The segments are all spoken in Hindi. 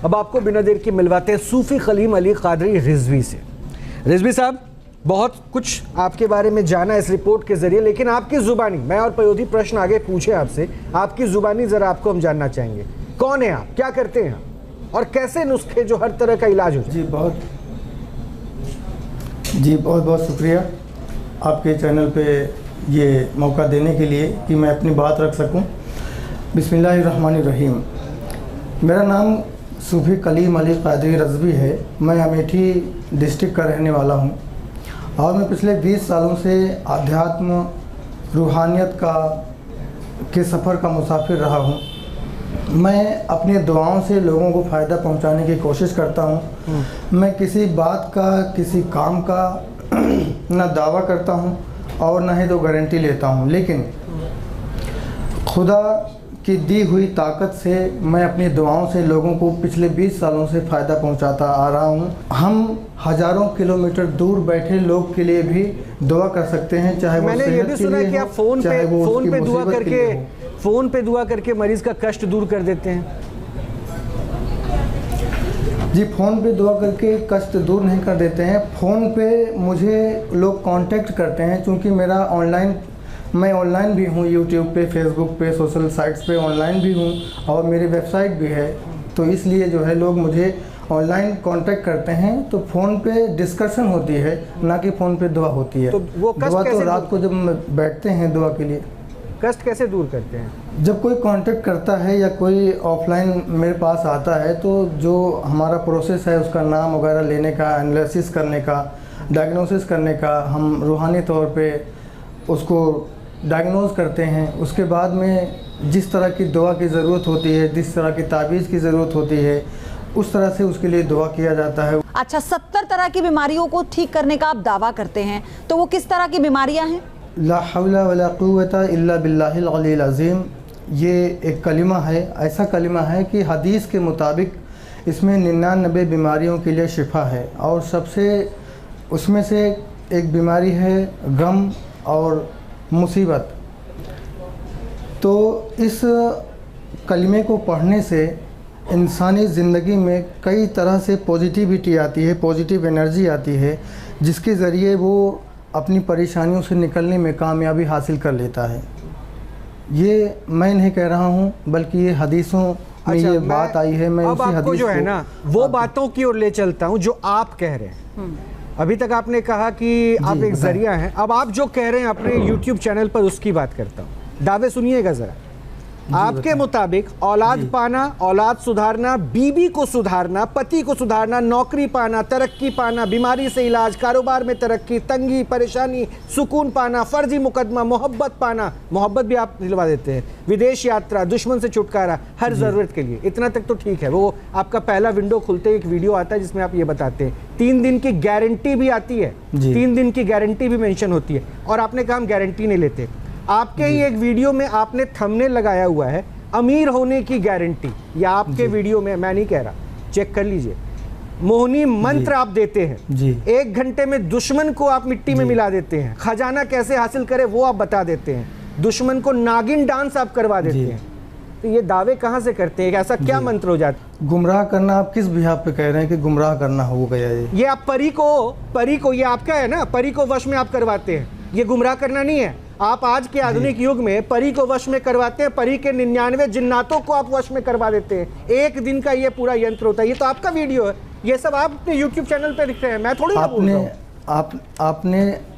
अब आपको बिना देर के मिलवाते हैं सूफी खलीम अली कादरी रिजवी से। रिजवी साहब, बहुत कुछ आपके बारे में जाना इस रिपोर्ट के जरिए, लेकिन आपकी जुबानी, मैं और पयोधी प्रश्न आगे पूछे आपसे, आपकी जुबानी जरा आपको हम जानना चाहेंगे। कौन है आप, क्या करते हैं और कैसे नुस्खे जो हर तरह का इलाज हो जाए? जी बहुत बहुत शुक्रिया आपके चैनल पे ये मौका देने के लिए कि मैं अपनी बात रख सकूं। बिस्मिल्लाहिर्रहमानिर्रहीम। मेरा नाम सूफी कलीम अली कादरी रिजवी है। मैं अमेठी डिस्ट्रिक्ट का रहने वाला हूं और मैं पिछले 20 सालों से आध्यात्म, रूहानियत के सफ़र का मुसाफिर रहा हूं। मैं अपनी दुआओं से लोगों को फ़ायदा पहुंचाने की कोशिश करता हूं। मैं किसी बात का, किसी काम का न दावा करता हूं और न ही तो गारंटी लेता हूं, लेकिन खुदा की दी हुई ताकत से मैं अपनी दुआओं से लोगों को पिछले 20 सालों से फ़ायदा पहुंचाता आ रहा हूं। हम हज़ारों किलोमीटर दूर बैठे लोग के लिए भी दुआ कर सकते हैं, चाहे वो मैंने ये भी सुना कि आप फ़ोन पे दुआ करके मरीज़ का कष्ट दूर कर देते हैं। जी, फ़ोन पे दुआ करके कष्ट दूर नहीं कर देते हैं। फ़ोन पे मुझे लोग कांटेक्ट करते हैं, क्योंकि मैं ऑनलाइन भी हूँ, यूट्यूब पे, फेसबुक पे, सोशल साइट्स पे ऑनलाइन भी हूँ और मेरी वेबसाइट भी है। तो इसलिए जो है लोग मुझे ऑनलाइन कांटेक्ट करते हैं, तो फ़ोन पे डिस्कशन होती है, ना कि फ़ोन पे दुआ होती है। तो वो कष्ट दुआ कैसे तो रात को जब बैठते हैं दुआ के लिए। कष्ट कैसे दूर करते हैं? जब कोई कांटेक्ट करता है या कोई ऑफलाइन मेरे पास आता है, तो जो हमारा प्रोसेस है उसका नाम वगैरह लेने का, एनालिसिस करने का, डायग्नोसिस करने का, हम रूहानी तौर पे उसको डायग्नोज करते हैं। उसके बाद में जिस तरह की दुआ की ज़रूरत होती है, जिस तरह की तावीज़ की ज़रूरत होती है, उस तरह से उसके लिए दुआ किया जाता है। अच्छा, 70 तरह की बीमारियों को ठीक करने का आप दावा करते हैं, तो वो किस तरह की बीमारियां हैं? ला हौला वला कुव्वता इल्ला बिल्लाहिल अलील अज़ीम, ये एक कलिमा है, ऐसा कलिमा है कि हदीस के मुताबिक इसमें 99 बीमारियों के लिए शिफा है और सबसे उसमें से एक बीमारी है गम और मुसीबत। तो इस कलिमे को पढ़ने से इंसानी ज़िंदगी में कई तरह से पॉजिटिविटी आती है, पॉजिटिव एनर्जी आती है, जिसके ज़रिए वो अपनी परेशानियों से निकलने में कामयाबी हासिल कर लेता है। ये मैं नहीं कह रहा हूँ, बल्कि ये हदीसों में ये बात आई है। मैं अब उसी आपको हदीस जो है ना वो बातों की ओर ले चलता हूँ जो आप कह रहे हैं। अभी तक आपने कहा कि आप एक जरिया हैं, अब आप जो कह रहे हैं अपने YouTube चैनल पर उसकी बात करता हूँ। दावे सुनिएगा जरा। आपके मुताबिक औलाद पाना, औलाद सुधारना, बीबी को सुधारना, पति को सुधारना, नौकरी पाना, तरक्की पाना, बीमारी से इलाज, कारोबार में तरक्की, तंगी परेशानी, सुकून पाना, फर्जी मुकदमा, मोहब्बत पाना, मोहब्बत भी आप दिलवा देते हैं, विदेश यात्रा, दुश्मन से छुटकारा, हर ज़रूरत के लिए। इतना तक तो ठीक है। वो आपका पहला विंडो खुलते ही एक वीडियो आता है जिसमें आप ये बताते हैं। 3 दिन की गारंटी भी आती है, 3 दिन की गारंटी भी मेंशन होती है, और आपने कहा हम गारंटी नहीं लेते। आपके ही एक वीडियो में आपने थंबनेल लगाया हुआ है अमीर होने की गारंटी, या आपके वीडियो में, मैं नहीं कह रहा, चेक कर लीजिए, मोहनी मंत्र आप देते हैं। 1 घंटे में दुश्मन को आप मिट्टी में मिला देते हैं, खजाना कैसे हासिल करे वो आप बता देते हैं, दुश्मन को नागिन डांस आप करवा देते हैं। तो ये दावे कहाँ से करते हैं? ऐसा क्या मंत्र हो जाता है? गुमराह करना, आप किस बिहाफ पे कह रहे हैं कि गुमराह करना हो गया? ये आप परी को ये आपका है ना, परी को वश में आप करवाते हैं, ये गुमराह करना नहीं है। आप आज के आधुनिक युग में परी को वश में करवाते हैं, परी के 99 जिन्नातों को आप वश में करवा देते हैं। 1 दिन का ये पूरा यंत्र होता है। ये तो आपका वीडियो है, ये सब आप अपने YouTube चैनल पे दिख रहे हैं, मैं थोड़ी ना बोल रहा हूं।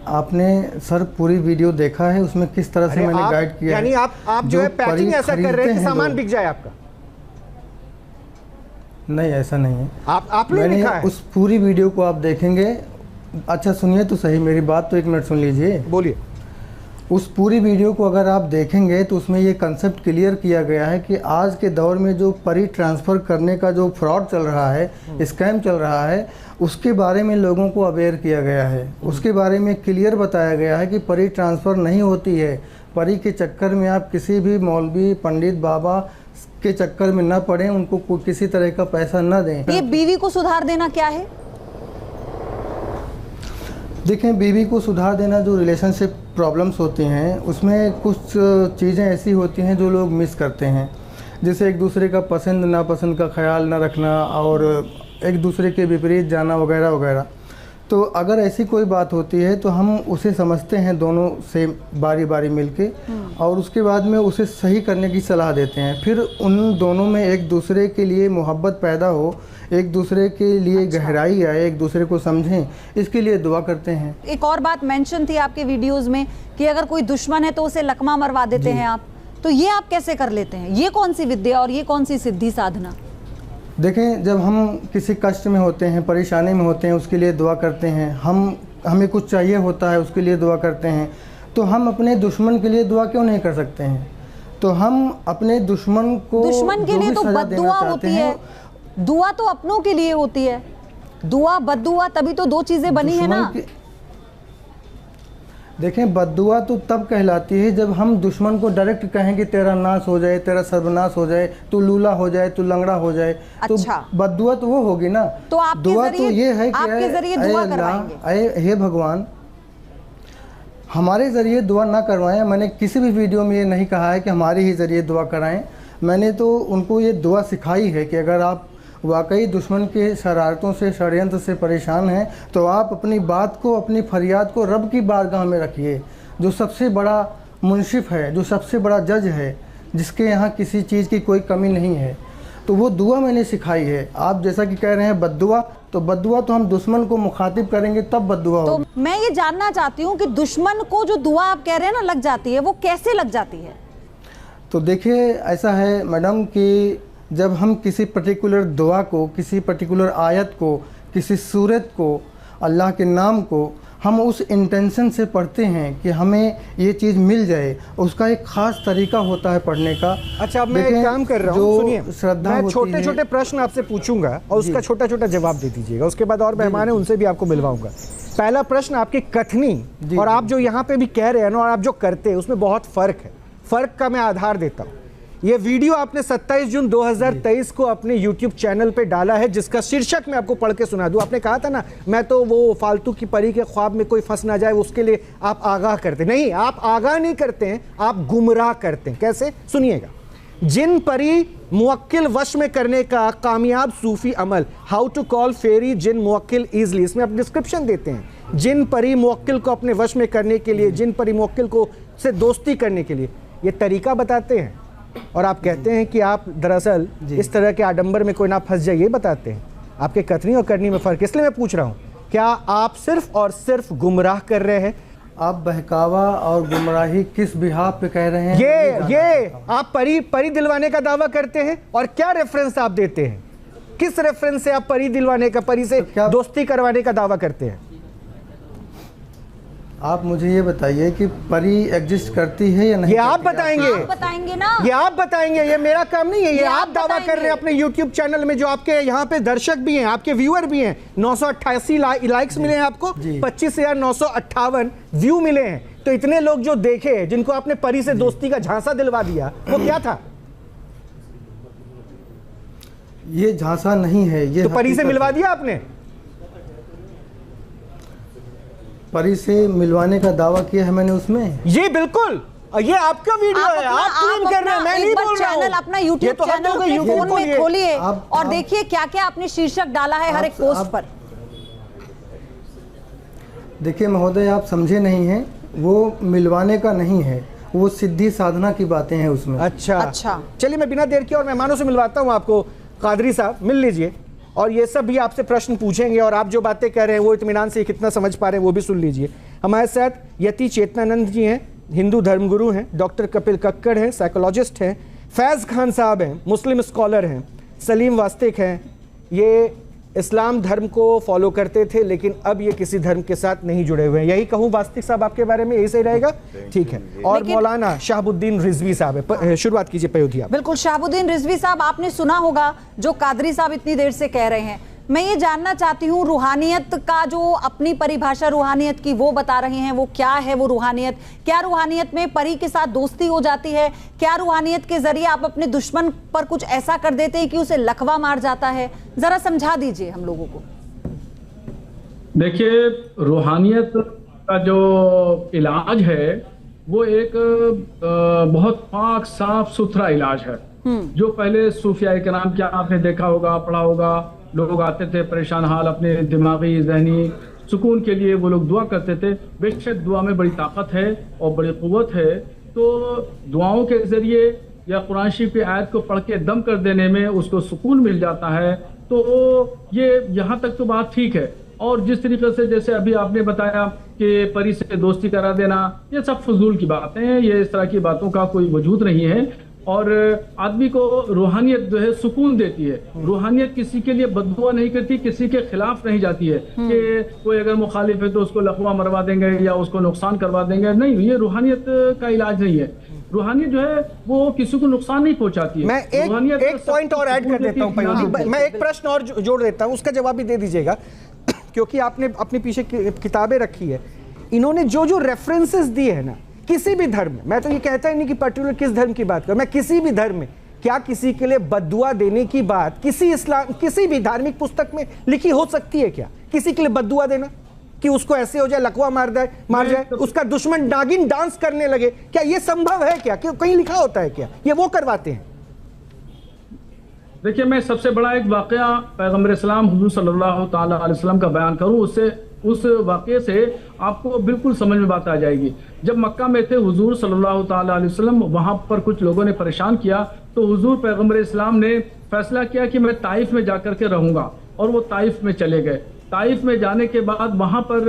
आपने सर पूरी वीडियो देखा है, उसमें किस तरह से मैंने गाइड किया यानी है। आप जो है पैकिंग ऐसा कर रहे हैं कि सामान बिक जाए आपका? नहीं, ऐसा नहीं है। आपने लिखा है। उस पूरी वीडियो को आप देखेंगे। अच्छा सुनिए तो सही मेरी बात, तो 1 मिनट सुन लीजिए। बोलिए। उस पूरी वीडियो को अगर आप देखेंगे तो उसमें ये कंसेप्ट क्लियर किया गया है कि आज के दौर में जो परी ट्रांसफ़र करने का जो फ्रॉड चल रहा है, स्कैम चल रहा है, उसके बारे में लोगों को अवेयर किया गया है। उसके बारे में क्लियर बताया गया है कि परी ट्रांसफ़र नहीं होती है। परी के चक्कर में आप किसी भी मौलवी, पंडित, बाबा के चक्कर में न पड़ें, उनको किसी तरह का पैसा न दें। ये बीवी को सुधार देना क्या है? देखें, बीवी को सुधार देना, जो रिलेशनशिप प्रॉब्लम्स होती हैं उसमें कुछ चीज़ें ऐसी होती हैं जो लोग मिस करते हैं। जैसे एक दूसरे का पसंद नापसंद का ख्याल न रखना और एक दूसरे के विपरीत जाना वगैरह वगैरह। तो अगर ऐसी कोई बात होती है तो हम उसे समझते हैं दोनों से बारी बारी मिलके और उसके बाद में उसे सही करने की सलाह देते हैं। फिर उन दोनों में एक दूसरे के लिए मोहब्बत पैदा हो, एक दूसरे के लिए गहराई आए, एक दूसरे को समझें, इसके लिए दुआ करते हैं। एक और बात मेंशन थी आपके वीडियोस में कि अगर कोई दुश्मन है तो उसे लकमा मरवा देते हैं आप, तो ये आप कैसे कर लेते हैं? ये कौन सी विद्या और ये कौन सी सिद्धि साधना? देखें, जब हम किसी कष्ट में होते हैं, परेशानी में होते हैं, उसके लिए दुआ करते हैं, हमें कुछ चाहिए होता है उसके लिए दुआ करते हैं, तो हम अपने दुश्मन के लिए दुआ क्यों नहीं कर सकते हैं? तो हम अपने दुश्मन के लिए तो बद्दुआ होती है, दुआ तो अपनों के लिए होती है, दुआ बद्दुआ तभी तो दो चीजें बनी है ना। देखें, बद्दुआ तो तब कहलाती है जब हम दुश्मन को डायरेक्ट कहें कि तेरा नाश हो जाए, तेरा सर्वनाश हो जाए, तू लूला हो जाए, तू लंगड़ा हो जाए। अच्छा। तो बद्दुआ तो वो होगी ना। तो आपके दुआ तो ये है कि आपके जरिए दुआ करवाएंगे। हे भगवान, हमारे ज़रिए दुआ ना करवाएं। मैंने किसी भी वीडियो में ये नहीं कहा है कि हमारे ही ज़रिए दुआ कराएं। मैंने तो उनको ये दुआ सिखाई है कि अगर आप वाकई दुश्मन के शरारतों से, षड्यंत्र से परेशान हैं तो आप अपनी बात को, अपनी फरियाद को रब की बारगाह में रखिए, जो सबसे बड़ा मुंसिफ है, जो सबसे बड़ा जज है, जिसके यहाँ किसी चीज़ की कोई कमी नहीं है। तो वो दुआ मैंने सिखाई है। आप जैसा कि कह रहे हैं बद्दुआ, तो बद्दुआ तो हम दुश्मन को मुखातिब करेंगे तब बद्दुआ होगी। तो मैं ये जानना चाहती हूँ कि दुश्मन को जो दुआ आप कह रहे हैं ना लग जाती है, वो कैसे लग जाती है? तो देखिए, ऐसा है मैडम कि जब हम किसी पर्टिकुलर दुआ को, किसी पर्टिकुलर आयत को, किसी सूरत को, अल्लाह के नाम को हम उस इंटेंशन से पढ़ते हैं कि हमें ये चीज़ मिल जाए, उसका एक ख़ास तरीका होता है पढ़ने का। अच्छा, अब मैं एक काम कर रहा हूँ, सुनिए, श्रद्धा मैं छोटे छोटे प्रश्न आपसे पूछूंगा और उसका छोटा छोटा जवाब दे दीजिएगा। उसके बाद और मेहमान है, उनसे भी आपको मिलवाऊंगा। पहला प्रश्न, आपकी कथनी और आप जो यहाँ पे भी कह रहे हैं ना और आप जो करते हैं उसमें बहुत फ़र्क है। फ़र्क का मैं आधार देता हूँ। ये वीडियो आपने 27 जून 2023 को अपने YouTube चैनल पे डाला है, जिसका शीर्षक मैं आपको पढ़ के सुना दूं। आपने कहा था ना, मैं तो वो फालतू की परी के ख्वाब में कोई फंस ना जाए उसके लिए आप आगाह करते। नहीं, आप आगाह नहीं करते हैं, आप गुमराह करते हैं। कैसे? सुनिएगा। जिन परी मुवक्किल वश में करने का कामयाब सूफी अमल, हाउ टू कॉल फेरी जिन मुवक्किल ईजली, इसमें आप डिस्क्रिप्शन देते हैं। जिन परी मुवक्किल को अपने वश में करने के लिए, जिन परी मुवक्किल को से दोस्ती करने के लिए ये तरीका बताते हैं। और आप कहते हैं कि आप दरअसल इस तरह के आडंबर में कोई ना फंस जाए, ये बताते हैं। आपके कथनी और करनी में फ़र्क, इसलिए मैं पूछ रहा हूँ, क्या आप सिर्फ और सिर्फ गुमराह कर रहे हैं? आप बहकावा और गुमराही किस बिहाफ पे कह रहे हैं? ये आप परी दिलवाने का दावा करते हैं और क्या रेफरेंस आप देते हैं? किस रेफरेंस से आप परी दिलवाने का, परी से दोस्ती करवाने का दावा करते हैं? आप मुझे ये बताइए कि परी एग्जिस्ट करती है या नहीं? ये आप बताएंगे। आप बताएंगे ना, ये आप बताएंगे, ये मेरा काम नहीं है। ये आप दावा कर रहे हैं अपने YouTube चैनल में, जो आपके यहाँ पे दर्शक भी हैं, आपके व्यूअर भी हैं। 988 लाइक्स मिले हैं आपको, 25,958 व्यू मिले हैं। तो इतने लोग जो देखे, जिनको आपने परी से दोस्ती का झांसा दिलवा दिया, वो क्या था? ये झांसा नहीं है, ये तो परी से मिलवा दिया आपने? परी से मिलवाने का दावा किया है मैंने उसमें। ये बिल्कुल, ये आपका वीडियो है, आप क्लेम कर रहे हैं, मैं नहीं बोल रहा हूं। चैनल, अपना YouTube चैनल फोन में खोलिए और देखिए क्या क्या आपने शीर्षक डाला है हर एक पोस्ट पर। देखिए महोदय, आप समझे नहीं हैं, वो मिलवाने का नहीं है, वो सिद्धि साधना की बातें हैं उसमें। अच्छा, चलिए मैं बिना देर के और मेहमानों से मिलवाता हूँ आपको। कादरी साहब, मिल लीजिए और ये सब भी आपसे प्रश्न पूछेंगे और आप जो बातें कह रहे हैं वो इत्मीनान से कितना समझ पा रहे हैं वो भी सुन लीजिए। हमारे साथ यति चेतनानंद जी हैं, हिंदू धर्मगुरु हैं, डॉक्टर कपिल कक्कड़ हैं, साइकोलॉजिस्ट हैं, फैज़ खान साहब हैं, मुस्लिम स्कॉलर हैं, सलीम वास्तिक हैं। ये इस्लाम धर्म को फॉलो करते थे लेकिन अब ये किसी धर्म के साथ नहीं जुड़े हुए हैं। यही कहूँ वास्तिक साहब आपके बारे में, यही सही रहेगा? ठीक है। और मौलाना शहाबुद्दीन रिजवी साहब है, शुरुआत कीजिए पयोधिया। बिल्कुल, शहाबुद्दीन रिजवी साहब, आपने सुना होगा जो कादरी साहब इतनी देर से कह रहे हैं। मैं ये जानना चाहती हूँ, रूहानियत का जो अपनी परिभाषा रूहानियत की वो बता रहे हैं, वो क्या है वो रूहानियत? क्या रूहानियत में परी के साथ दोस्ती हो जाती है? क्या रूहानियत के जरिए आप अपने दुश्मन पर कुछ ऐसा कर देते हैं कि उसे लकवा मार जाता है? जरा समझा दीजिए हम लोगों को। देखिए, रूहानियत का जो इलाज है वो एक बहुत पाक साफ सुथरा इलाज है। जो पहले सूफिया कराम क्या आपने देखा होगा, पढ़ा होगा, लोग आते थे परेशान हाल, अपने दिमागी जहनी सुकून के लिए वो लोग दुआ करते थे। बेशक दुआ में बड़ी ताकत है और बड़ी क़ुव्वत है, तो दुआओं के ज़रिए या कुरान शरीफ की आयत को पढ़ के दम कर देने में उसको सुकून मिल जाता है। तो ये यहाँ तक तो बात ठीक है। और जिस तरीके से जैसे अभी आपने बताया कि परी से दोस्ती करा देना, ये सब फजूल की बातें हैं, ये इस तरह की बातों का कोई वजूद नहीं है। और आदमी को रूहानियत जो है सुकून देती है। रूहानियत किसी के लिए बददुआ नहीं करती, किसी के खिलाफ नहीं जाती है कि कोई अगर मुखालिफ है तो उसको लकवा मरवा देंगे या उसको नुकसान करवा देंगे। नहीं, ये रूहानियत का इलाज नहीं है। रूहानियत जो है वो किसी को नुकसान नहीं पहुंचाती है। मैं एक पॉइंट और ऐड कर देता हूं पयोधी, मैं एक प्रश्न और जोड़ देता हूं, उसका जवाब भी दे दीजिएगा, क्योंकि आपने अपने पीछे किताबें रखी है। इन्होंने जो जो रेफरेंसेस दिए है ना किसी भी धर्म में, मैं तो ये कहता ही नहीं कि पर्टिकुलर किस धर्म की बात करूं, मैं किसी भी धर्म में, क्या किसी के लिए बद्दुआ देने की बात किसी भी धार्मिक पुस्तक में लिखी हो सकती है? क्या किसी के लिए बद्दुआ देना कि उसको ऐसे हो जाए, लकवा मार जाए, उसका दुश्मन नागिन डांस करने लगे, क्या ये संभव है? क्या कहीं लिखा होता है क्या? ये वो करवाते हैं। देखिए, मैं सबसे बड़ा एक वाकया पैगम्बर इस्लाम हुजूर सल्लल्लाहु ताला अलैहि वसल्लम का बयान करूं, उससे उस वाक़े से आपको बिल्कुल समझ में बात आ जाएगी। जब मक्का में थे हुजूर सल्लल्लाहु ताला अलैहि वसल्लम, वहाँ पर कुछ लोगों ने परेशान किया, तो हुजूर पैगम्बर इस्लाम ने फैसला किया कि मैं ताइफ में जाकर के रहूँगा, और वो ताइफ में चले गए। ताइफ में जाने के बाद वहाँ पर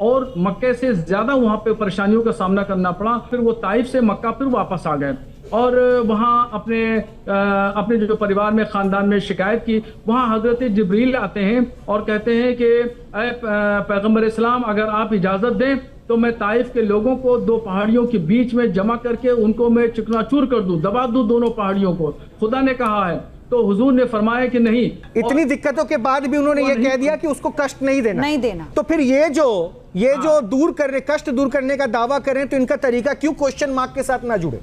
और मक्के से ज़्यादा वहाँ पे परेशानियों का सामना करना पड़ा। फिर वो ताइफ से मक्का फिर वापस आ गए और वहाँ अपने जो परिवार में, ख़ानदान में शिकायत की। वहाँ हज़रत जिब्रील आते हैं और कहते हैं कि पैगम्बर इस्लाम, अगर आप इजाज़त दें तो मैं ताइफ के लोगों को दो पहाड़ियों के बीच में जमा करके उनको मैं चकनाचूर कर दूं, दबा दूं दोनों पहाड़ियों को, खुदा ने कहा है। तो हुजूर ने फरमाया कि नहीं। इतनी दिक्कतों के बाद भी उन्होंने ये कह दिया कि उसको कष्ट नहीं देना। तो फिर ये जो कष्ट दूर करने का दावा करें, तो इनका तरीका क्यों क्वेश्चन मार्क के साथ ना जुड़े?